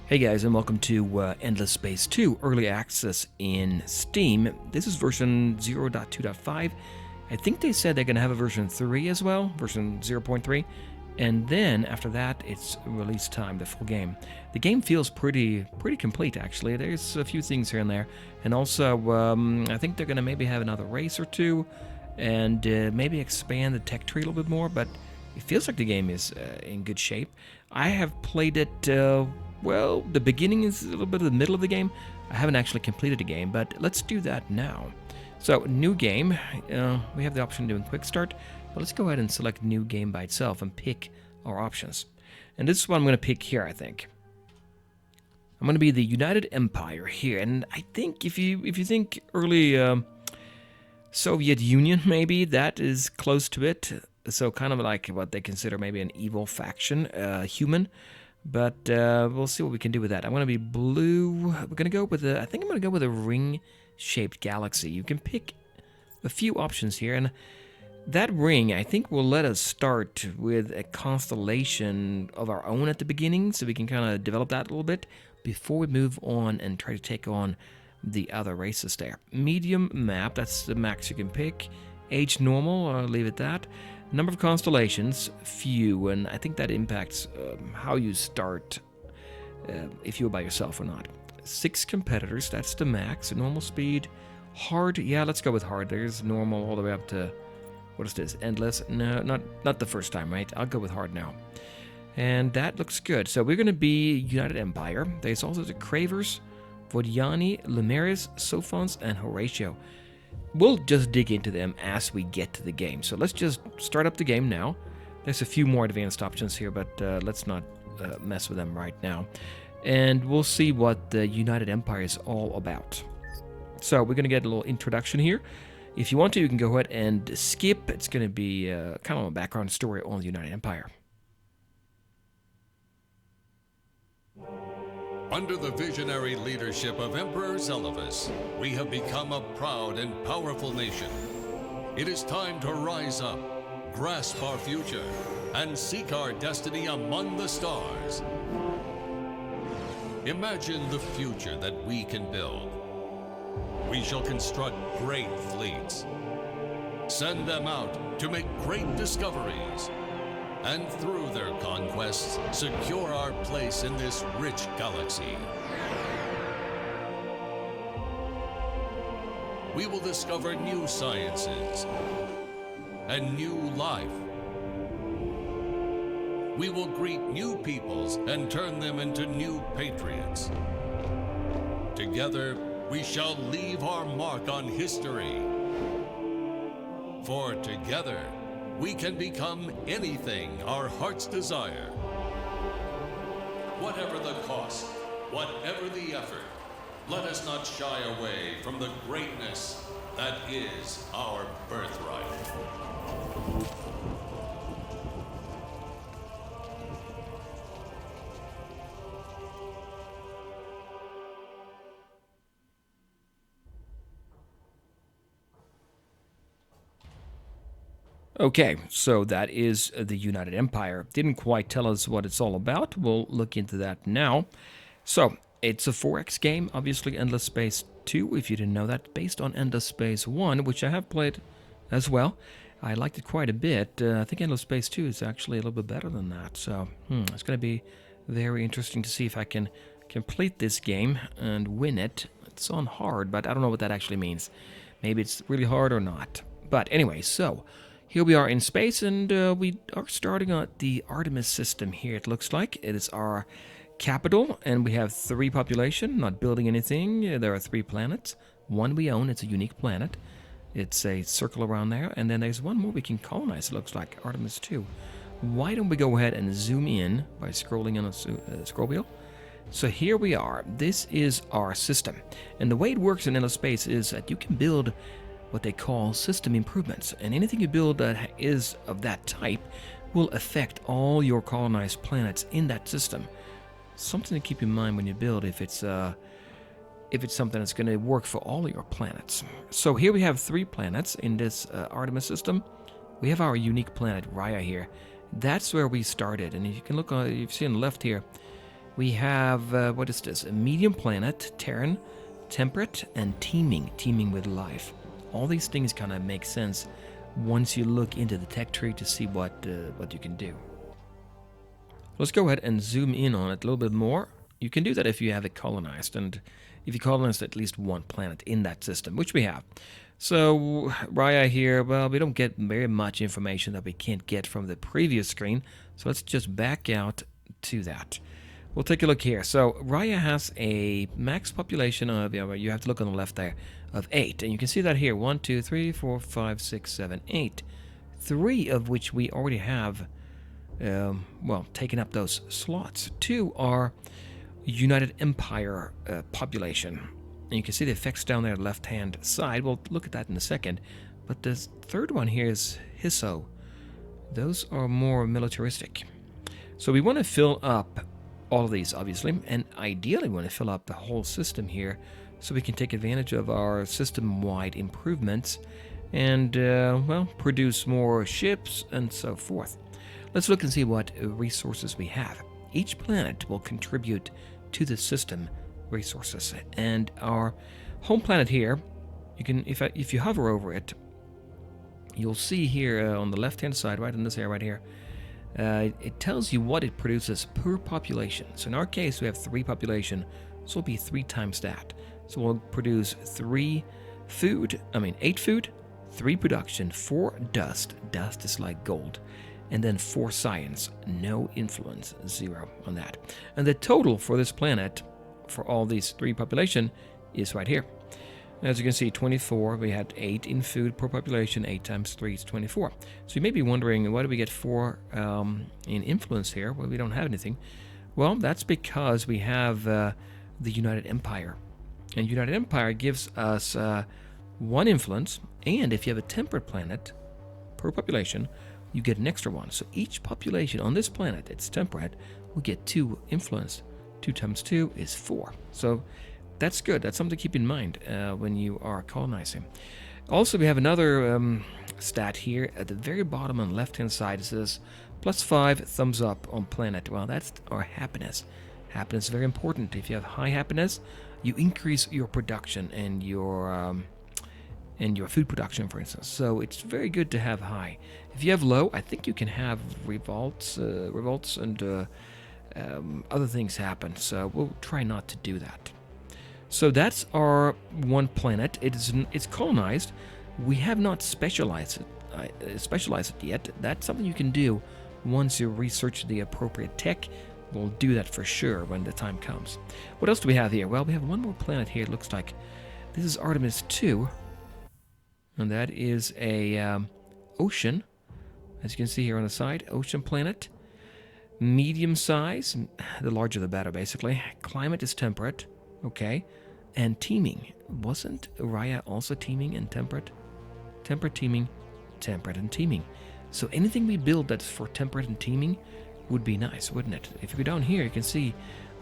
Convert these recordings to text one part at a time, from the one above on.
Hey guys, and welcome to Endless Space 2 Early Access in Steam. This is version 0.2.5. I think they said they're going to have a version 3 as well, version 0.3. And then after that, it's release time, the full game. The game feels pretty complete, actually. There's a few things here and there. And also, I think they're going to maybe have another race or two and maybe expand the tech tree a little bit more, but it feels like the game is in good shape. I have played it, well, the beginning is a little bit of the middle of the game. I haven't actually completed the game, but let's do that now. So, new game. We have the option of doing quick start, but let's go ahead and select new game by itself and pick our options. And this is what I'm going to pick here, I think. I'm going to be the United Empire here, and I think if you think early Soviet Union, maybe that is close to it. So kind of like what they consider maybe an evil faction, human. But we'll see what we can do with that. I'm going to be blue. We're going to go with I think I'm going to go with a ring-shaped galaxy. You can pick a few options here, and that ring, I think, will let us start with a constellation of our own at the beginning, so we can kind of develop that a little bit before we move on and try to take on the other races there. Medium map, that's the max you can pick. Age normal, I'll leave it that. Number of constellations, few, and I think that impacts how you start, if you're by yourself or not. 6 competitors, that's the max. Normal speed, hard, yeah, let's go with hard. There's normal all the way up to, what is this, endless? No, not the first time, right? I'll go with hard now. And that looks good. So we're going to be United Empire. There's also the Cravers, Vodiani, Lumeris, Sophons, and Horatio. We'll just dig into them as we get to the game. So let's just start up the game now. There's a few more advanced options here, but let's not mess with them right now. And we'll see what the United Empire is all about. So we're going to get a little introduction here. If you want to, you can go ahead and skip. It's going to be kind of a background story on the United Empire. Under the visionary leadership of Emperor Zelivus, we have become a proud and powerful nation. It is time to rise up, grasp our future, and seek our destiny among the stars. Imagine the future that we can build. We shall construct great fleets, send them out to make great discoveries, and through their conquests, secure our place in this rich galaxy. We will discover new sciences and new life. We will greet new peoples and turn them into new patriots. Together, we shall leave our mark on history. For together, we can become anything our hearts desire. Whatever the cost, whatever the effort, let us not shy away from the greatness that is our birthright. Okay, so that is the United Empire. Didn't quite tell us what it's all about. We'll look into that now. So, it's a 4X game, obviously Endless Space 2, if you didn't know that, based on Endless Space 1, which I have played as well. I liked it quite a bit. I think Endless Space 2 is actually a little bit better than that. So, it's going to be very interesting to see if I can complete this game and win it. It's on hard, but I don't know what that actually means. Maybe it's really hard or not. But anyway, so here we are in space, and we are starting at the Artemis system here, it looks like. It is our capital, and we have 3 population, not building anything. There are 3 planets. One we own, it's a unique planet. It's a circle around there, and then there's one more we can colonize, it looks like, Artemis 2. Why don't we go ahead and zoom in by scrolling on a scroll wheel? So here we are. This is our system. And the way it works in Endless Space is that you can build what they call system improvements, and anything you build that is of that type will affect all your colonized planets in that system. Something to keep in mind when you build, if it's something that's going to work for all your planets. So here we have 3 planets in this Artemis system. We have our unique planet Raya here. That's where we started, and if you can look, you see on the left here, We have, what is this? A medium planet, Terran, temperate, and teeming with life. All these things kind of make sense once you look into the tech tree to see what you can do. Let's go ahead and zoom in on it a little bit more. You can do that if you have it colonized, and if you colonized at least one planet in that system, which we have. So, Raya here, well, we don't get very much information that we can't get from the previous screen, so let's just back out to that. We'll take a look here. So, Raya has a max population of, you have to look on the left there, of 8, and you can see that here, 1, 2, 3, 4, 5, 6, 7, 8. 3 of which we already have, taken up those slots. 2 are United Empire population. And you can see the effects down there left-hand side. We'll look at that in a second. But the third one here is Hisso. Those are more militaristic. So we want to fill up all of these, obviously. And ideally we want to fill up the whole system here so we can take advantage of our system-wide improvements and, produce more ships and so forth. Let's look and see what resources we have. Each planet will contribute to the system resources, and our home planet here, you can, if you hover over it, you'll see here on the left hand side, right in this area right here, it tells you what it produces per population. So in our case we have 3 population, so it'll be 3 times that. So we'll produce 8 food, 3 production, 4 dust is like gold, and then 4 science, no influence, 0 on that. And the total for this planet, for all these 3 population, is right here. As you can see, 24, we had 8 in food per population, 8 times 3 is 24. So you may be wondering, why do we get 4 in influence here? Well, we don't have anything. Well, that's because we have the United Empire. And United Empire gives us 1 influence, and if you have a temperate planet per population, you get an extra 1. So each population on this planet, it's temperate, will get 2 influence. 2 times 2 is 4. So that's good. That's something to keep in mind when you are colonizing. Also, we have another stat here at the very bottom on the left-hand side. It says +5 thumbs up on planet. Well, that's our happiness. Happiness is very important. If you have high happiness, you increase your production and your food production, for instance. So it's very good to have high. If you have low, I think you can have revolts and other things happen. So we'll try not to do that. So that's our one planet. It's colonized. We have not specialized it yet. That's something you can do once you research the appropriate tech. We'll do that for sure when the time comes. What else do we have here? Well, we have one more planet here. It looks like this is Artemis 2. And that is a ocean. As you can see here on the side, ocean planet. Medium size, the larger the better, basically. Climate is temperate, okay. And teeming. Wasn't Raya also teeming and temperate? Temperate, teeming, temperate, and teeming. So anything we build that's for temperate and teeming would be nice, wouldn't it? If you go down here, you can see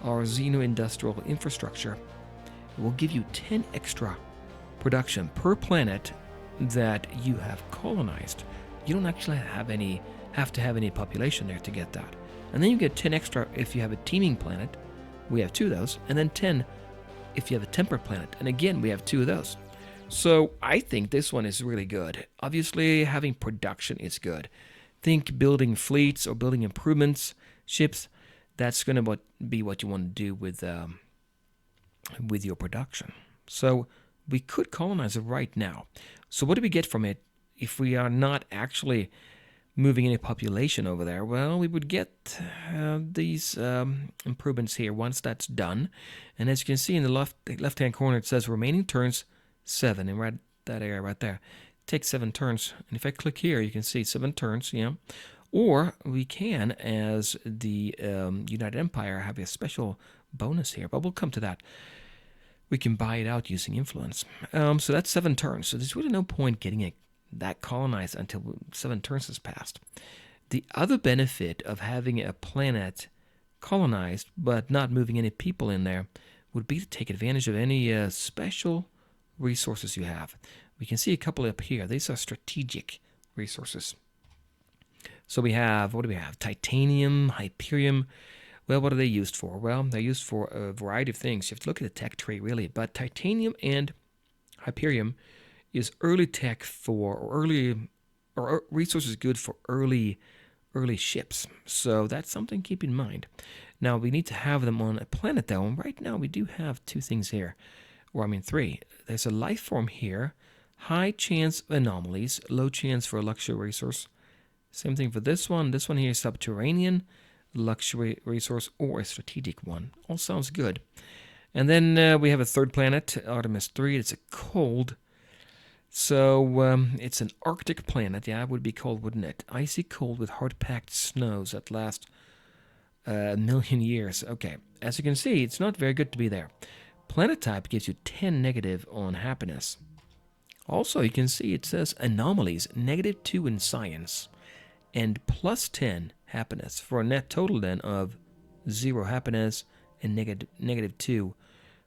our Xeno-industrial infrastructure. It will give you 10 extra production per planet that you have colonized. You don't actually have to have any population there to get that. And then you get 10 extra if you have a teeming planet. We have 2 of those. And then 10 if you have a temperate planet. And again, we have 2 of those. So I think this one is really good. Obviously, having production is good. Think building fleets or building improvements, ships. That's going to be what you want to do with your production. So we could colonize it right now. So what do we get from it if we are not actually moving any population over there? Well, we would get these improvements here once that's done. And as you can see in the left-hand corner, it says remaining turns 7. And right that area right there. It takes 7 turns. And if I click here, you can see 7 turns, yeah. Or we can, as the United Empire, have a special bonus here. But we'll come to that. We can buy it out using influence. So that's 7 turns. So there's really no point getting that colonized until 7 turns has passed. The other benefit of having a planet colonized but not moving any people in there would be to take advantage of any special resources you have. We can see a couple up here. These are strategic resources. So we have, what do we have? Titanium, Hyperium. Well, what are they used for? Well, they're used for a variety of things. You have to look at the tech tree, really. But titanium and hyperium is early tech for, or early, or resources good for early ships. So that's something to keep in mind. Now, we need to have them on a planet, though. And right now, we do have two things here. Or, I mean, three. There's a life form here. High chance anomalies. Low chance for a luxury resource. Same thing for this one. This one here is subterranean, luxury resource, or a strategic one. All sounds good. And then we have a third planet, Artemis 3. It's a cold. So it's an Arctic planet. Yeah, it would be cold, wouldn't it? Icy cold with hard-packed snows that last a million years. Okay, as you can see, it's not very good to be there. Planet type gives you 10 negative on happiness. Also, you can see it says anomalies, -2 in science, and +10 happiness, for a net total then of 0 happiness and -2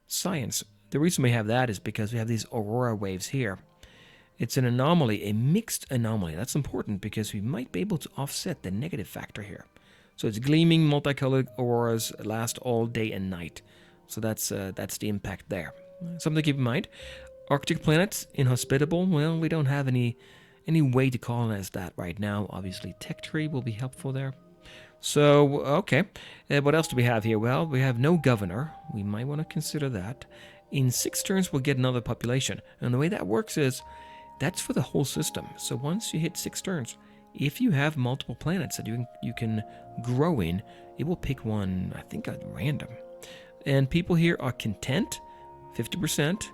science. The reason we have that is because we have these aurora waves here. It's an anomaly, a mixed anomaly. That's important because we might be able to offset the negative factor here. So it's gleaming, multicolored auroras last all day and night. So that's the impact there. Something to keep in mind. Arctic planets, inhospitable. Well, we don't have any way to colonize that right now. Obviously, tech tree will be helpful there. So, okay. What else do we have here? Well, we have no governor. We might want to consider that. In 6 turns, we'll get another population. And the way that works is, that's for the whole system. So once you hit 6 turns, if you have multiple planets that you can grow in, it will pick one, I think, at random. And people here are content, 50%,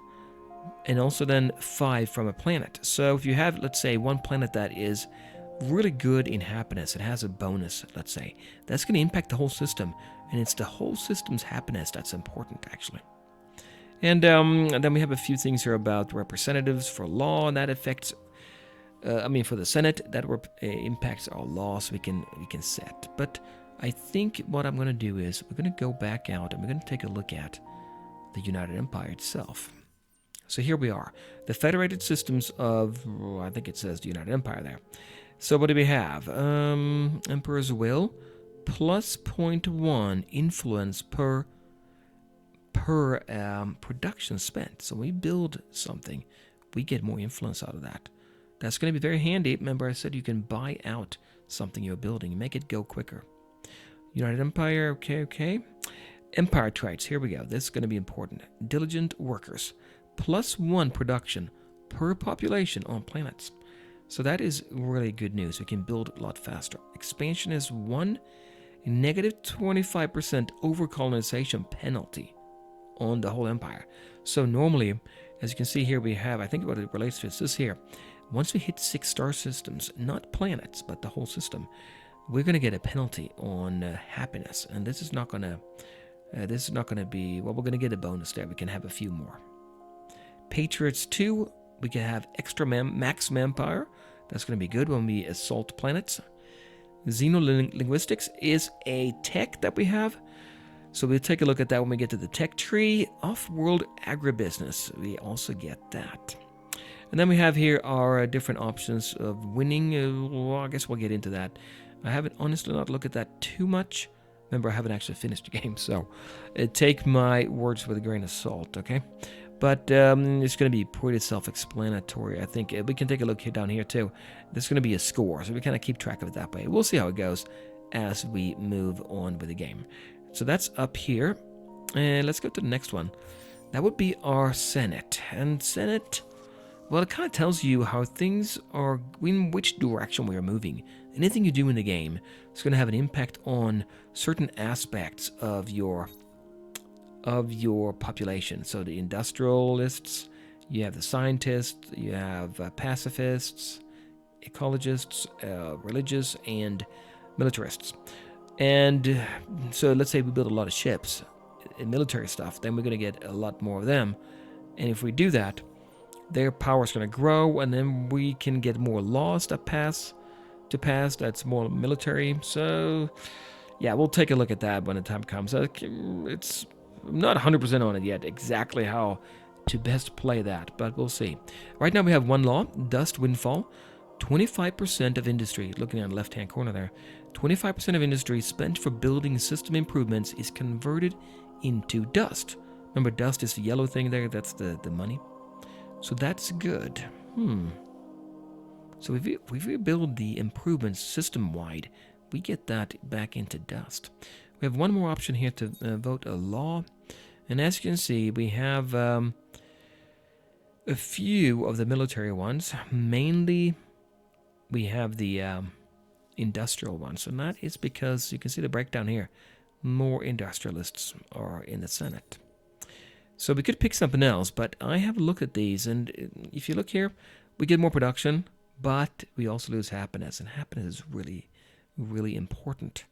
and also then 5 from a planet. So if you have, let's say, one planet that is really good in happiness, it has a bonus, let's say, that's going to impact the whole system. And it's the whole system's happiness that's important, actually. And then we have a few things here about representatives for law, and that affects, for the Senate, that impacts our laws we can set. But I think what I'm going to do is we're going to go back out and we're going to take a look at the United Empire itself. So here we are, the federated systems of, I think it says the United Empire there. So what do we have? Emperor's will, plus 0.1 influence per production spent. So when we build something, we get more influence out of that. That's going to be very handy. Remember I said you can buy out something you're building and make it go quicker. United Empire, okay. Empire traits, here we go. This is going to be important. Diligent workers, +1 production per population on planets. So that is really good news. We can build a lot faster. Expansion is 1, -25% over colonization penalty on the whole empire. So normally, as you can see here, we have, I think what it relates to is this here. Once we hit 6 star systems, not planets, but the whole system, we're going to get a penalty on happiness. And this is not going to be, well, we're going to get a bonus there. We can have a few more. Patriots 2, we can have extra max manpower. That's going to be good when we assault planets. Xenolinguistics is a tech that we have. So we'll take a look at that when we get to the tech tree. Off-world agribusiness, we also get that. And then we have here our different options of winning. Well, I guess we'll get into that. I haven't honestly not looked at that too much. Remember, I haven't actually finished the game, so take my words with a grain of salt, okay? But it's going to be pretty self-explanatory, I think. We can take a look here down here, too. There's going to be a score, so we kind of keep track of it that way. We'll see how it goes as we move on with the game. So that's up here. And let's go to the next one. That would be our Senate. And Senate, well, it kind of tells you how things are, in which direction we are moving. Anything you do in the game is going to have an impact on certain aspects of your population. So the industrialists, you have the scientists, you have pacifists, ecologists, religious, and militarists. And so let's say we build a lot of ships and military stuff, then we're going to get a lot more of them. And if we do that, their power is going to grow, and then we can get more laws that pass that's more military. So yeah, we'll take a look at that when the time comes. It's I'm not 100% on it yet, exactly how to best play that, but we'll see. Right now we have one law, dust windfall, 25% of industry, looking at the left-hand corner there, 25% of industry spent for building system improvements is converted into dust. Remember, dust is the yellow thing there, that's the money. So that's good. So if we build the improvements system-wide, we get that back into dust. We have one more option here to vote a law. And as you can see, we have a few of the military ones. Mainly, we have the industrial ones. And that is because you can see the breakdown here. More industrialists are in the Senate. So we could pick something else, but I have looked at these. And if you look here, we get more production, but we also lose happiness. And happiness is really, really important.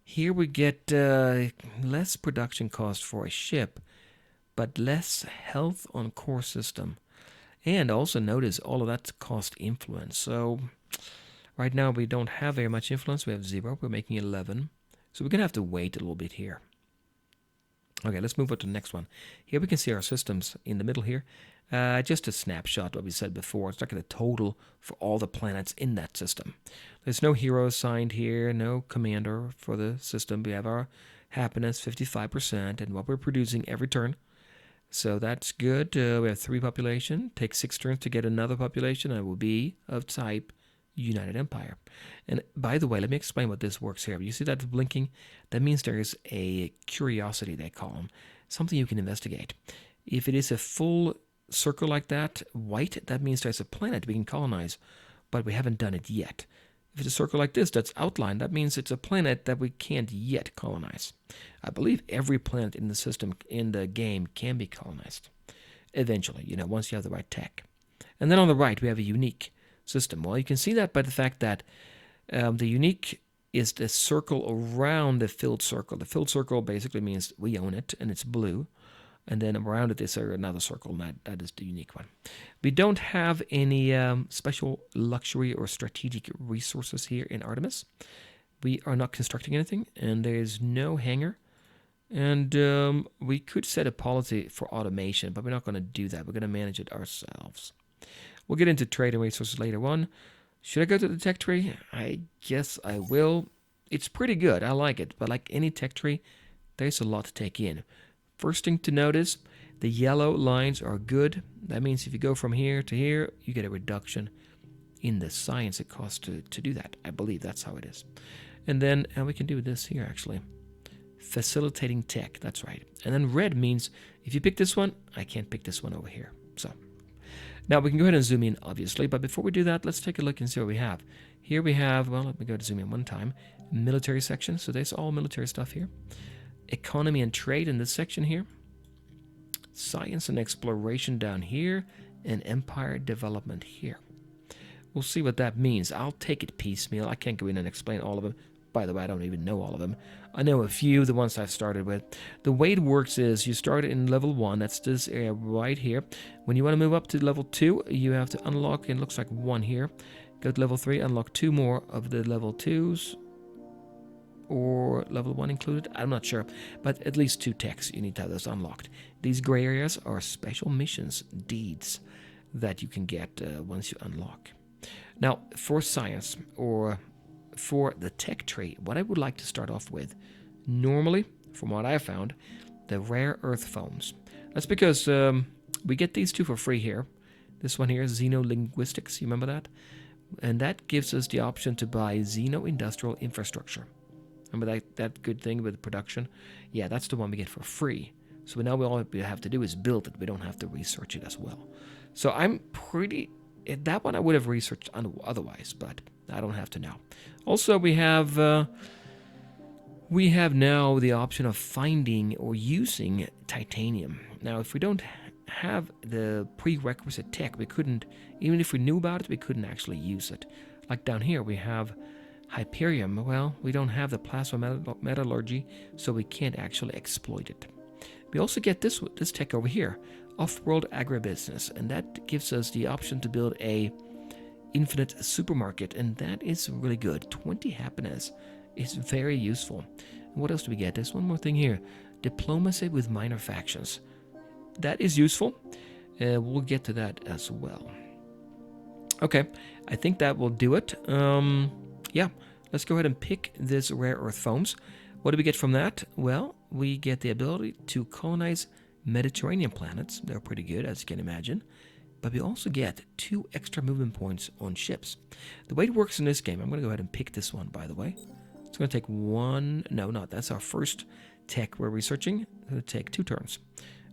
Here we get less production cost for a ship, but less health on core system. And also notice all of that cost influence. So right now we don't have very much influence. We have 0. We're making 11. So we're going to have to wait a little bit here. Okay, let's move on to the next one. Here we can see our systems in the middle here. Just a snapshot, what we said before. It's like the total for all the planets in that system. There's no hero assigned here, no commander for the system. We have our happiness, 55%, and what we're producing every turn. So that's good. We have 3 population. Take 6 turns to get another population. And it will be of type United Empire. And by the way, let me explain what this works here. You see that blinking? That means there is a curiosity, they call them. Something you can investigate. If it is a full circle like that, white, that means there's a planet we can colonize, but we haven't done it yet. If it's a circle like this that's outlined, that means it's a planet that we can't yet colonize. I believe every planet in the system, in the game, can be colonized. Eventually, once you have the right tech. And then on the right, we have a unique system. Well, you can see that by the fact that the unique is the circle around the filled circle. The filled circle basically means we own it, and it's blue. And then around it is another circle, and that is the unique one. We don't have any special luxury or strategic resources here in Artemis. We are not constructing anything, and there is no hangar. And we could set a policy for automation, but we're not going to do that. We're going to manage it ourselves. We'll get into trade and resources later on. Should I go to the tech tree? I guess I will. It's pretty good. I like it. But like any tech tree, there's a lot to take in. First thing to notice, the yellow lines are good. That means if you go from here to here, you get a reduction in the science it costs to do that. I believe that's how it is. And then we can do this here, actually. Facilitating tech, that's right. And then red means if you pick this one, I can't pick this one over here. So now we can go ahead and zoom in, obviously. But before we do that, let's take a look and see what we have. Here we have, well, let me go to zoom in one time. Military section. So there's all military stuff here. Economy and trade in this section here. Science and exploration down here. And empire development here. We'll see what that means. I'll take it piecemeal. I can't go in and explain all of them. By the way, I don't even know all of them. I know a few, the ones I've started with. The way it works is you start in level 1. That's this area right here. When you want to move up to level 2, you have to unlock, it looks like 1 here. Go to level 3, unlock 2 more of the level 2s. Or level 1 included, I'm not sure, but at least 2 techs you need to have those unlocked. These gray areas are special missions, deeds, that you can get once you unlock. Now, for science, or for the tech tree, what I would like to start off with, normally, from what I found, the rare earth foams. That's because we get these 2 for free here. This one here is xenolinguistics, you remember that? And that gives us the option to buy xeno-industrial infrastructure. Remember that good thing with production? Yeah, that's the one we get for free. So now all we have to do is build it. We don't have to research it as well. So I'm pretty... That one I would have researched otherwise, but I don't have to now. Also, we have now the option of finding or using titanium. Now, if we don't have the prerequisite tech, we couldn't... Even if we knew about it, we couldn't actually use it. Like down here, we have... Hyperium, well, we don't have the plasma metallurgy, so we can't actually exploit it. We also get this tech over here, off-world agribusiness, and that gives us the option to build a infinite supermarket, and that is really good. 20 happiness is very useful. And what else do we get? There's one more thing here, diplomacy with minor factions. That is useful. We'll get to that as well. Okay, I think that will do it. Yeah, let's go ahead and pick this rare earth foams. What do we get from that? Well, we get the ability to colonize Mediterranean planets. They're pretty good, as you can imagine. But we also get 2 extra movement points on ships. The way it works in this game, I'm going to go ahead and pick this one, by the way. It's going to take one... No, not. That's our first tech we're researching. It's going to take 2 turns.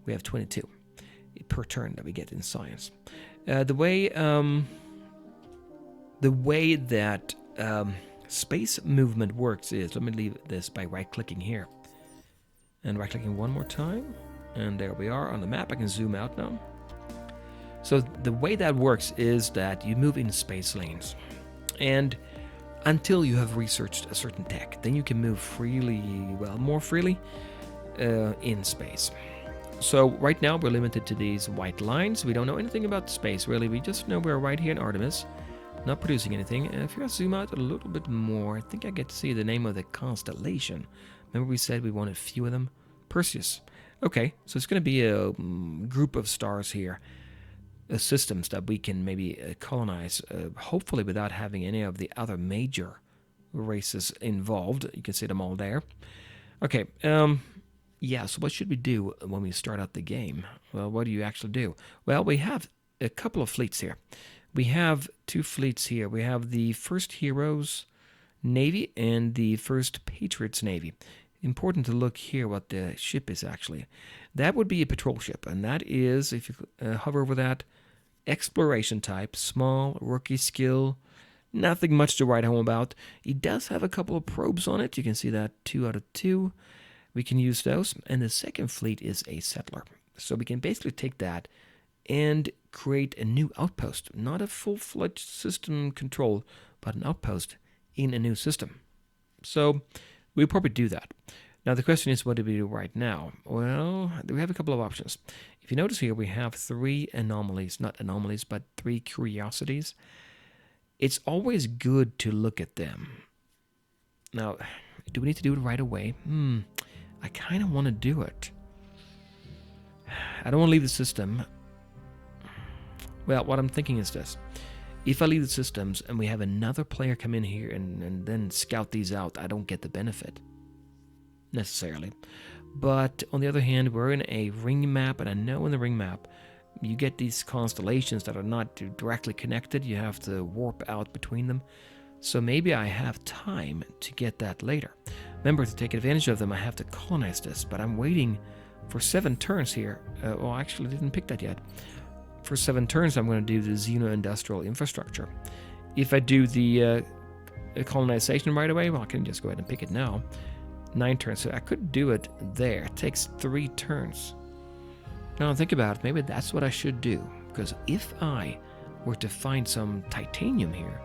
We have 22 per turn that we get in science. The way that space movement works is... Let me leave this by right-clicking here. And right-clicking one more time. And there we are on the map. I can zoom out now. So the way that works is that you move in space lanes. And until you have researched a certain tech, then you can move freely, well, more freely in space. So right now we're limited to these white lines. We don't know anything about space, really. We just know we're right here in Artemis, not producing anything. And if I zoom out a little bit more, I think I get to see the name of the constellation. Remember we said we wanted few of them? Perseus. Okay, so it's going to be a group of stars here. Systems that we can maybe colonize, hopefully without having any of the other major races involved. You can see them all there. Okay, yeah, so what should we do when we start out the game? Well, what do you actually do? Well, we have a couple of fleets here. We have 2 fleets here. We have the First Heroes Navy and the First Patriots Navy. Important to look here what the ship is actually. That would be a patrol ship, and that is, if you hover over that, exploration type, small, rookie skill, nothing much to write home about. It does have a couple of probes on it. You can see that 2 out of 2. We can use those. And the second fleet is a settler. So we can basically take that and create a new outpost. Not a full-fledged system control, but an outpost in a new system. So we'll probably do that. Now the question is, what do we do right now? Well, we have a couple of options. If you notice here, we have 3 anomalies, not anomalies, but 3 curiosities. It's always good to look at them. Now, do we need to do it right away? I kind of want to do it. I don't want to leave the system. Well, what I'm thinking is this. If I leave the systems and we have another player come in here and then scout these out, I don't get the benefit necessarily. But on the other hand, we're in a ring map, and I know in the ring map you get these constellations that are not directly connected. You have to warp out between them. So maybe I have time to get that later. Remember, to take advantage of them, I have to colonize this, but I'm waiting for 7 turns here. Well, actually, I didn't pick that yet. For 7 turns, I'm going to do the Xeno-Industrial Infrastructure. If I do the colonization right away, well, I can just go ahead and pick it now. 9 turns, so I could do it there. It takes 3 turns. Now think about it, maybe that's what I should do, because if I were to find some titanium here,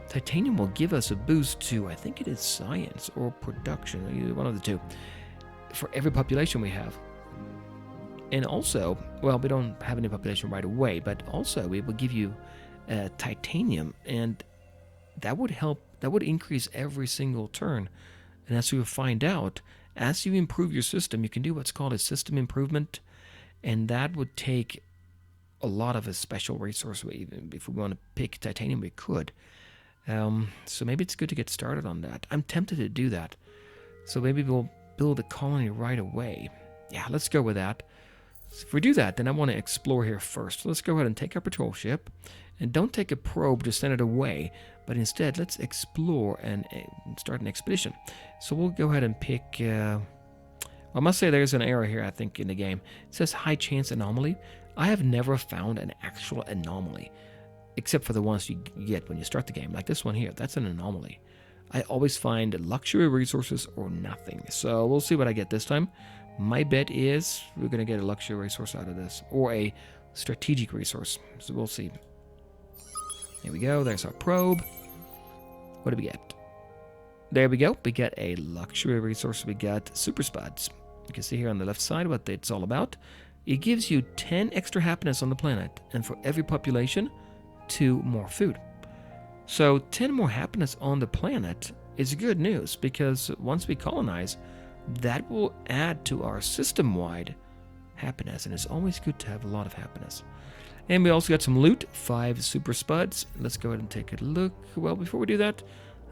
titanium will give us a boost to, I think it is science or production, either one of the 2, for every population we have. And also, well, we don't have any population right away, but also it will give you titanium, and that would help, that would increase every single turn. And as you will find out, as you improve your system, you can do what's called a system improvement, and that would take a lot of a special resource. Even if we want to pick titanium, we could. So maybe it's good to get started on that. I'm tempted to do that. So maybe we'll build a colony right away. Yeah, let's go with that. So if we do that, then I want to explore here first. So let's go ahead and take our patrol ship. And don't take a probe to send it away, but instead let's explore and start an expedition. So we'll go ahead and pick... I must say there's an error here, I think, in the game. It says high chance anomaly. I have never found an actual anomaly, except for the ones you get when you start the game. Like this one here, that's an anomaly. I always find luxury resources or nothing. So we'll see what I get this time. My bet is we're going to get a luxury resource out of this, or a strategic resource. So we'll see. Here we go. There's our probe. What do we get? There we go. We get a luxury resource. We got super spuds. You can see here on the left side what it's all about. It gives you 10 extra happiness on the planet, and for every population, 2 more food. So 10 more happiness on the planet is good news, because once we colonize, that will add to our system-wide happiness, and it's always good to have a lot of happiness. And we also got some loot, 5 super spuds. Let's go ahead and take a look. Well, before we do that,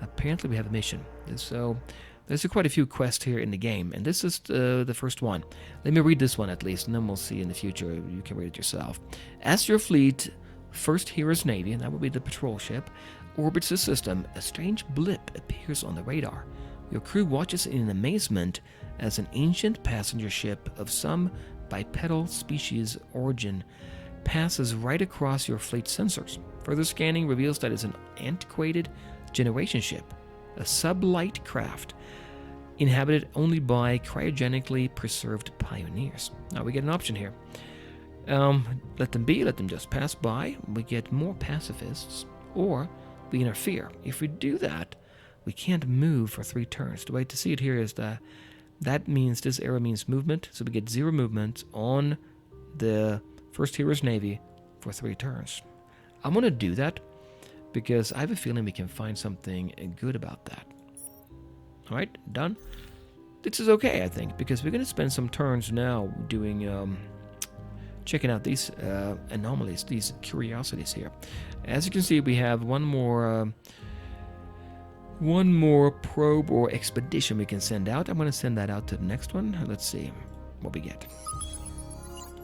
apparently we have a mission. So there's quite a few quests here in the game, and this is the first one. Let me read this one at least, and then we'll see in the future. You can read it yourself. As your fleet, First Heroes Navy, and that will be the patrol ship, orbits the system, a strange blip appears on the radar. Your crew watches in amazement as an ancient passenger ship of some bipedal species origin passes right across your fleet sensors. Further scanning reveals that it's an antiquated generation ship, a sublight craft inhabited only by cryogenically preserved pioneers. Now we get an option here. Let them be, let them just pass by. We get more pacifists, or we interfere. If we do that, we can't move for 3 turns. The way to see it here is that means this arrow means movement, so we get 0 movement on the First Heroes Navy for 3 turns. I'm going to do that because I have a feeling we can find something good about that. Alright, done. This is okay, I think, because we're going to spend some turns now doing, checking out these anomalies, these curiosities here. As you can see, we have one more probe or expedition we can send out. I'm going to send that out to the next one. Let's see what we get.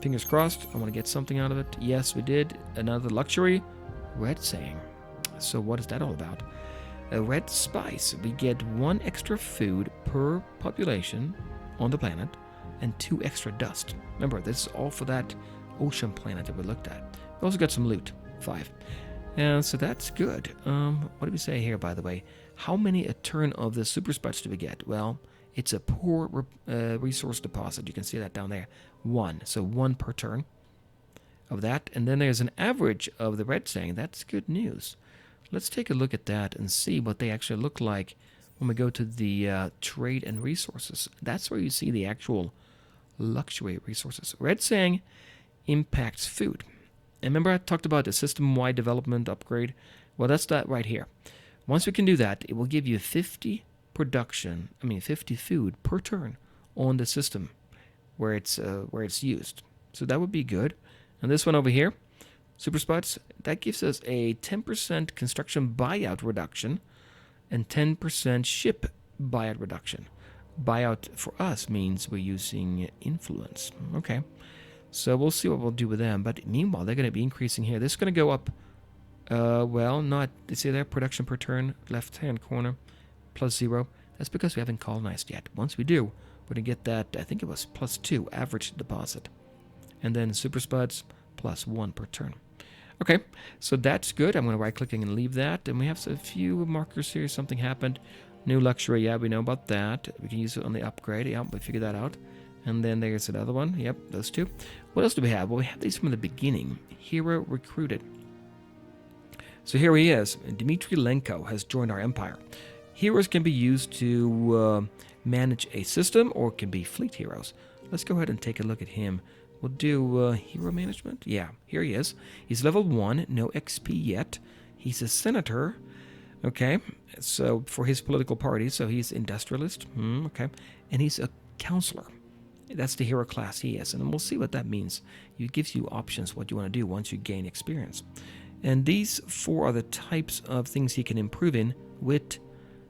Fingers crossed. I want to get something out of it. Yes, we did. Another luxury. Red saying. So what is that all about? A red spice. We get 1 extra food per population on the planet and 2 extra dust. Remember, this is all for that ocean planet that we looked at. We also got some loot. 5. And so that's good. What do we say here, by the way? How many a turn of the super spuds do we get? Well, it's a poor resource deposit. You can see that down there. 1. So 1 per turn of that. And then there's an average of the red saying. That's good news. Let's take a look at that and see what they actually look like when we go to the trade and resources. That's where you see the actual luxury resources. Red saying impacts food. And remember I talked about the system-wide development upgrade? Well, that's that right here. Once we can do that, it will give you 50 food per turn on the system where it's used. So that would be good. And this one over here, super spots, that gives us a 10% construction buyout reduction and 10% ship buyout reduction. Buyout for us means we're using influence. Okay. So we'll see what we'll do with them. But meanwhile, they're going to be increasing here. This is going to go up, you see there, production per turn, left-hand corner, +0. That's because we haven't colonized yet. Once we do, we're going to get that, I think it was +2 average deposit. And then super spuds, +1 per turn. Okay, so that's good. I'm going to right-click and leave that. And we have a few markers here. Something happened. New luxury, yeah, we know about that. We can use it on the upgrade. Yeah, we figured that out. And then there's another one. Yep, those 2. What else do we have? Well, we have these from the beginning. Hero recruited. So here he is. Dmitry Lenko has joined our empire. Heroes can be used to manage a system or can be fleet heroes. Let's go ahead and take a look at him. We'll do hero management. Yeah, here he is. He's level 1, no XP yet. He's a senator. Okay, so for his political party, so he's industrialist. Okay, and he's a counselor. That's the hero class he is, and we'll see what that means. It gives you options what you want to do once you gain experience. And these 4 are the types of things he can improve in: wit,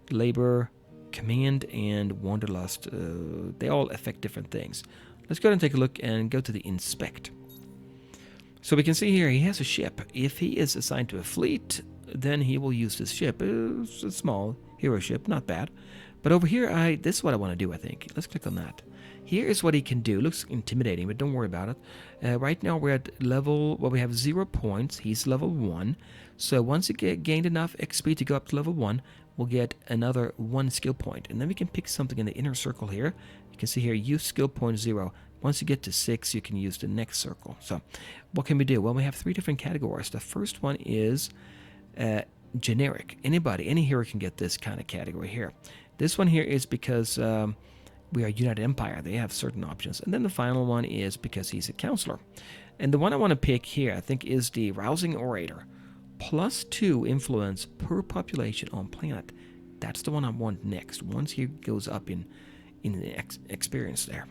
labor, command, and wanderlust. They all affect different things. Let's go ahead and take a look and go to the inspect. So we can see here he has a ship. If he is assigned to a fleet, then he will use this ship. It's a small hero ship, not bad. But over here, this is what I want to do, I think. Let's click on that. Here is what he can do. Looks intimidating, but don't worry about it. Right now we're at level, well, we have 0 points. He's level 1. So once you gained enough XP to go up to level 1, we'll get another 1 skill point. And then we can pick something in the inner circle here. You can see here, use skill point 0. Once you get to 6, you can use the next circle. So what can we do? Well, we have 3 different categories. The first one is generic. Any hero can get this kind of category here. This one here is because we are United Empire. They have certain options. And then the final one is because he's a counselor. And the one I want to pick here, I think, is the Rousing Orator. +2 influence per population on planet. That's the one I want next, once he goes up in the experience there.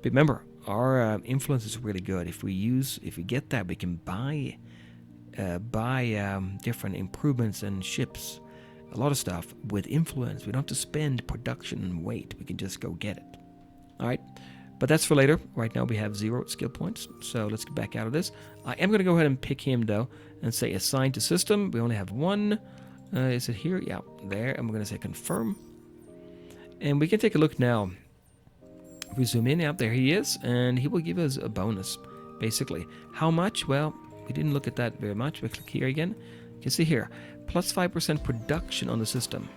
But remember, our influence is really good. If we get that, we can buy different improvements and ships, a lot of stuff with influence. We don't have to spend production and weight. We can just go get it. All right, but that's for later. Right now we have 0 skill points, so let's get back out of this. I am going to go ahead and pick him though and say assign to system. We only have 1. Is it here? Yeah, there. And we're going to say confirm, and we can take a look now. If we zoom in, out there he is, and he will give us a bonus. Basically, how much? Well, we didn't look at that very much. We click here again. You can see here, plus 5% production on the system.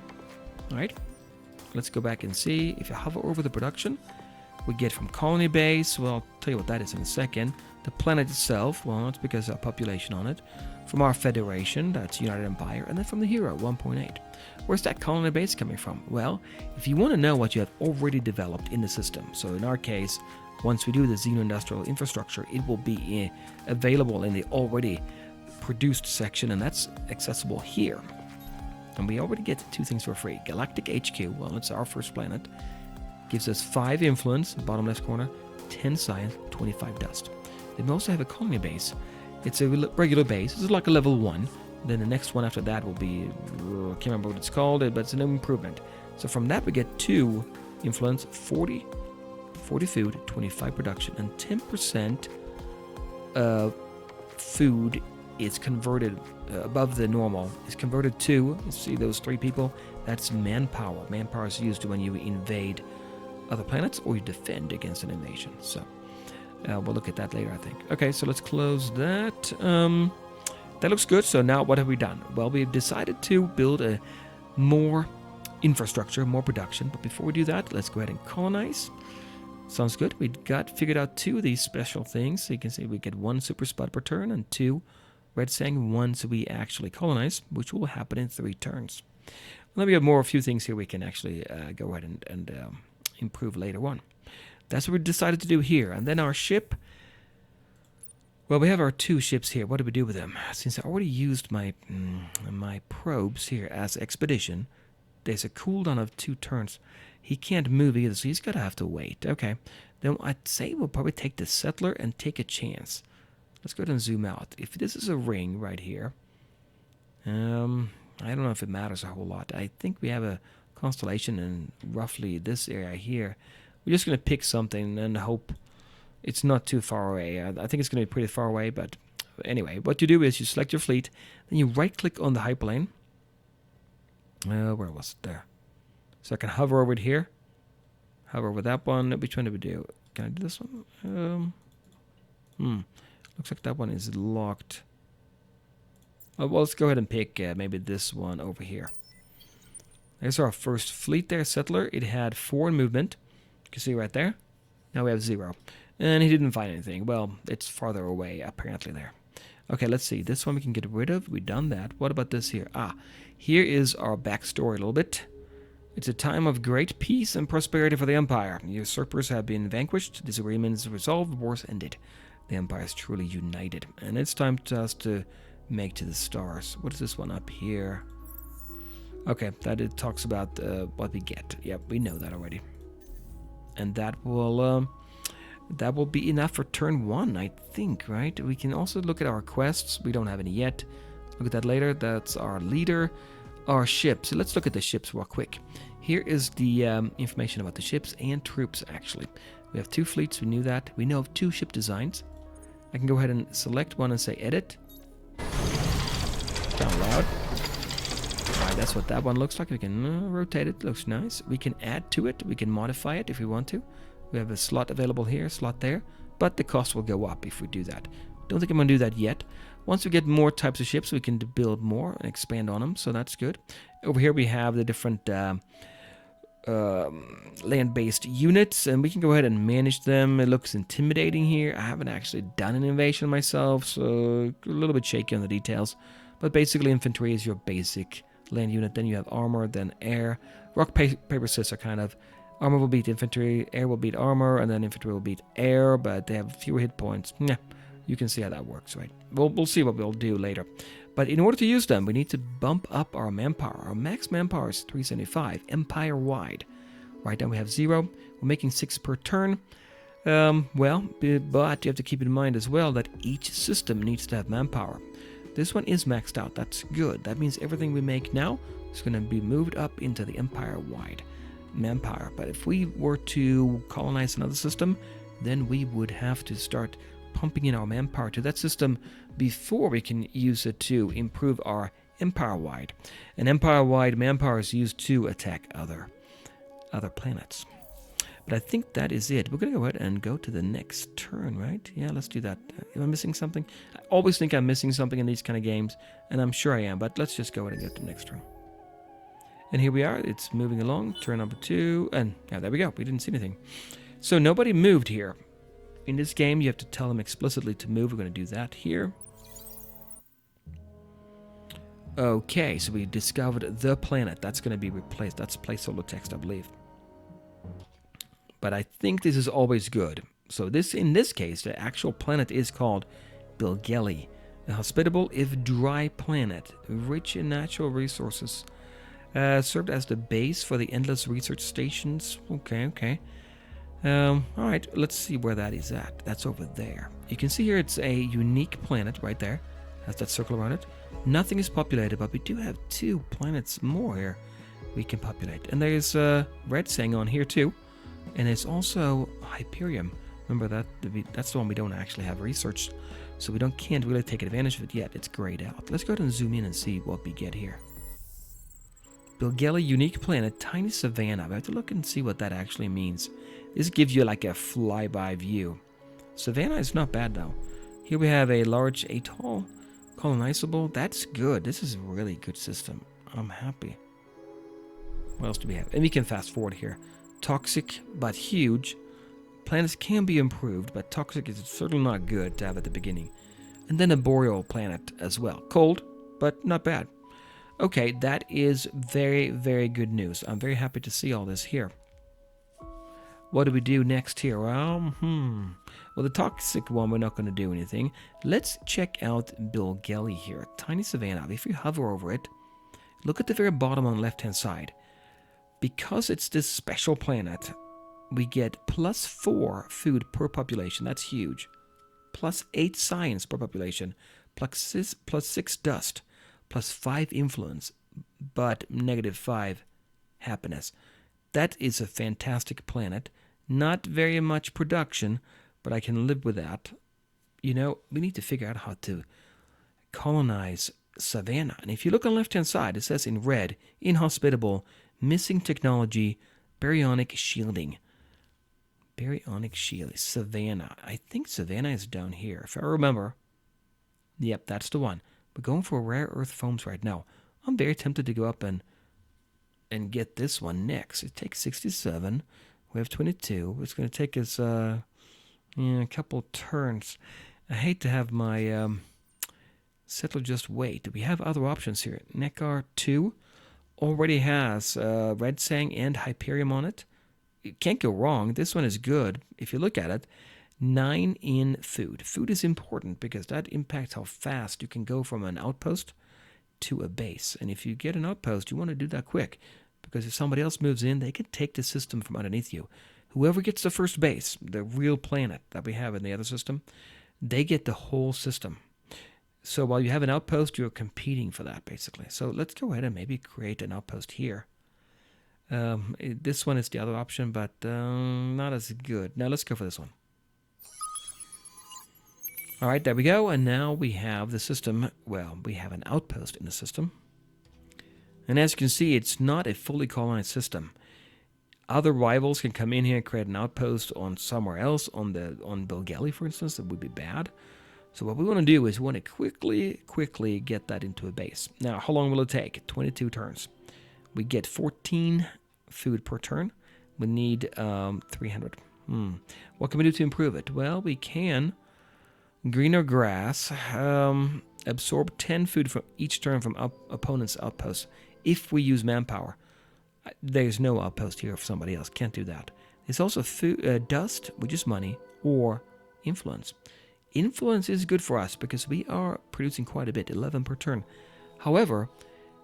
All right, let's go back and see. If you hover over the production, we get from colony base. Well, I'll tell you what that is in a second. The planet itself, well, it's because of population on it. From our federation, that's United Empire, and then from the hero, 1.8. Where's that colony base coming from? Well, if you want to know what you have already developed in the system, so in our case, once we do the Xeno-Industrial Infrastructure, it will be available in the already produced section, and that's accessible here. And we already get 2 things for free. Galactic HQ, well, it's our first planet. Gives us 5 influence, bottom left corner, 10 science, 25 dust. Then we also have a colony base. It's a regular base. It's like a level 1. Then the next one after that will be, I can't remember what it's called, but it's an improvement. So from that we get 2 influence, 40 food, 25 production, and 10% food is converted above the normal. Is converted to, you see those 3 people? That's manpower. Manpower is used when you invade other planets or you defend against an invasion. So we'll look at that later, I think. Okay, so let's close that. That looks good. So now what have we done? Well, we've decided to build a more infrastructure, more production. But before we do that, let's go ahead and colonize. Sounds good. We got figured out 2 of these special things. So you can see we get 1 super spot per turn and 2 red sang once we actually colonize, which will happen in 3 turns. Then we have a few things here we can actually go ahead and improve later on. That's what we decided to do here. And then our ship, well, we have our 2 ships here. What do we do with them? Since I already used my probes here as expedition, there's a cooldown of 2 turns. He can't move either, so he's going to have to wait. Okay, then I'd say we'll probably take the settler and take a chance. Let's go ahead and zoom out. If this is a ring right here, I don't know if it matters a whole lot. I think we have a constellation in roughly this area here. We're just going to pick something and hope it's not too far away. I think it's going to be pretty far away, but anyway, what you do is you select your fleet, then you right-click on the hyperlane. Where was it there? So I can hover over it here. Hover over that one. Which one do we do? Can I do this one? Looks like that one is locked. Oh, well, let's go ahead and pick maybe this one over here. There's our first fleet there, settler. It had 4 movement. You can see right there. Now we have 0. And he didn't find anything. Well, it's farther away, apparently, there. Okay, let's see. This one we can get rid of. We've done that. What about this here? Here is our backstory a little bit. It's a time of great peace and prosperity for the Empire. Usurpers have been vanquished, disagreements resolved, wars ended. The Empire is truly united. And it's time for us to make to the stars. What is this one up here? Okay, that it talks about what we get. Yep, we know that already. And that will be enough for turn 1, I think, right? We can also look at our quests. We don't have any yet. Look at that later. That's our leader, our ships. So let's look at the ships real quick. Here is the information about the ships and troops, actually. We have 2 fleets. We knew that. We know of 2 ship designs. I can go ahead and select one and say edit. Down loud. Alright, that's what that one looks like. We can rotate it. Looks nice. We can add to it. We can modify it if we want to. We have a slot available here, slot there. But the cost will go up if we do that. Don't think I'm going to do that yet. Once we get more types of ships, we can build more and expand on them. So that's good. Over here we have the different land-based units, and we can go ahead and manage them. It looks intimidating here. I haven't actually done an invasion myself, so a little bit shaky on the details. But basically, infantry is your basic land unit. Then you have armor, then air. Rock, paper, scissors kind of. Armor will beat infantry, air will beat armor, and then infantry will beat air, but they have fewer hit points. Yeah, you can see how that works, right? We'll see what we'll do later. But in order to use them, we need to bump up our manpower. Our max manpower is 375, empire-wide. Right now we have 0. We're making 6 per turn. But you have to keep in mind as well that each system needs to have manpower. This one is maxed out. That's good. That means everything we make now is going to be moved up into the empire-wide manpower. But if we were to colonize another system, then we would have to start pumping in our manpower to that system before we can use it to improve our empire-wide. And empire-wide manpower is used to attack other planets. But I think that is it. We're going to go ahead and go to the next turn, right? Yeah, let's do that. Am I missing something? I always think I'm missing something in these kind of games, and I'm sure I am, but let's just go ahead and get to the next turn. And here we are. It's moving along. Turn number 2, and yeah, there we go. We didn't see anything. So nobody moved here. In this game, you have to tell them explicitly to move. We're going to do that here. Okay, so we discovered the planet. That's going to be replaced. That's placeholder text, I believe. But I think this is always good. So in this case, the actual planet is called Bilgeli, a hospitable, if dry planet, rich in natural resources. Served as the base for the endless research stations. Okay. All right, let's see where that is at. That's over there. You can see here it's a unique planet right there. Has that circle around it. Nothing is populated, but we do have 2 planets more here we can populate. And there's Red Sang on here too. And there's also Hyperion. Remember that's the one we don't actually have researched, so we can't really take advantage of it yet. It's grayed out. Let's go ahead and zoom in and see what we get here. Bilgeli, unique planet, tiny savanna. I have to look and see what that actually means. This gives you like a flyby view. Savanna is not bad though. Here we have a large atoll, colonizable. That's good. This is a really good system. I'm happy. What else do we have? And we can fast forward here. Toxic, but huge. Planets can be improved, but toxic is certainly not good to have at the beginning. And then a boreal planet as well. Cold, but not bad. Okay, that is very, very good news. I'm very happy to see all this here. What do we do next here? Well, the toxic one, we're not going to do anything. Let's check out Bilgeli here. Tiny savanna. If you hover over it, look at the very bottom on the left-hand side. Because it's this special planet, we get +4 food per population. That's huge. +8 science per population. +6 dust. +5 influence. But -5 happiness. That is a fantastic planet. Not very much production, but I can live with that. You know, we need to figure out how to colonize Savannah. And if you look on the left-hand side, it says in red, inhospitable, missing technology, baryonic shielding. Baryonic shielding. Savannah. I think Savannah is down here. If I remember. Yep, that's the one. We're going for rare earth foams right now. I'm very tempted to go up and get this one next. It takes 67. We have 22. It's going to take us a couple turns. I hate to have my settler just wait. We have other options here. Neckar 2 already has Red Sang and Hyperion on it. It can't go wrong. This one is good. If you look at it, 9 in food. Food is important because that impacts how fast you can go from an outpost to a base. And if you get an outpost, you want to do that quick, because if somebody else moves in, they can take the system from underneath you. Whoever gets the first base, the real planet that we have in the other system, they get the whole system. So while you have an outpost, you're competing for that, basically. So let's go ahead and maybe create an outpost here. This one is the other option, but not as good. Now let's go for this one. All right, there we go. And now we have the system. Well, we have an outpost in the system. And as you can see, it's not a fully colonized system. Other rivals can come in here and create an outpost on somewhere else, on Bilgeli, for instance. That would be bad. So what we want to do is we want to quickly get that into a base. Now, how long will it take? 22 turns. We get 14 food per turn. We need 300. What can we do to improve it? Well, we can greener grass, absorb 10 food from each turn from opponent's outposts if we use manpower. There's no outpost here for somebody else. Can't do that. There's also food, dust, which is money, or influence. Influence is good for us because we are producing quite a bit, 11 per turn. However,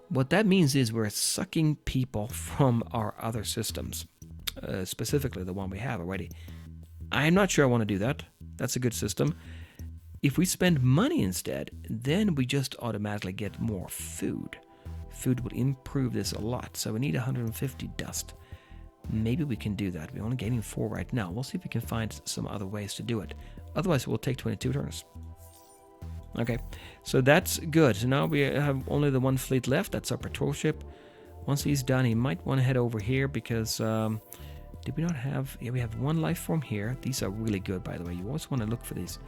what that means is we're sucking people from our other systems, specifically the one we have already. I'm not sure I want to do that. That's a good system. If we spend money instead, then we just automatically get more food. Food will improve this a lot. So we need 150 dust. Maybe we can do that. We're only gaining 4 right now. We'll see if we can find some other ways to do it. Otherwise, it will take 22 turns. Okay, so that's good. So now we have only the 1 fleet left. That's our patrol ship. Once he's done, he might want to head over here because... did we not have... Yeah, we have 1 life form here. These are really good, by the way. You always want to look for these,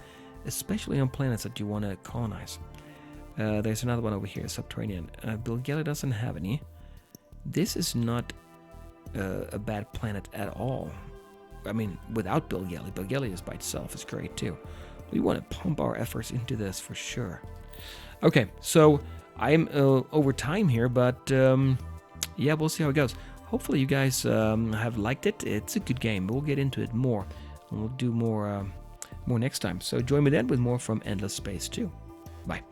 especially on planets that you want to colonize. There's another one over here, subterranean. Bulgaria doesn't have any. This is not a bad planet at all. I mean, without Bulgaria. Bulgaria is by itself is great too. We want to pump our efforts into this for sure. Okay, so I'm over time here, but yeah, we'll see how it goes. Hopefully you guys have liked it. It's a good game. We'll get into it more. And we'll do more next time. So join me then with more from Endless Space 2. Bye.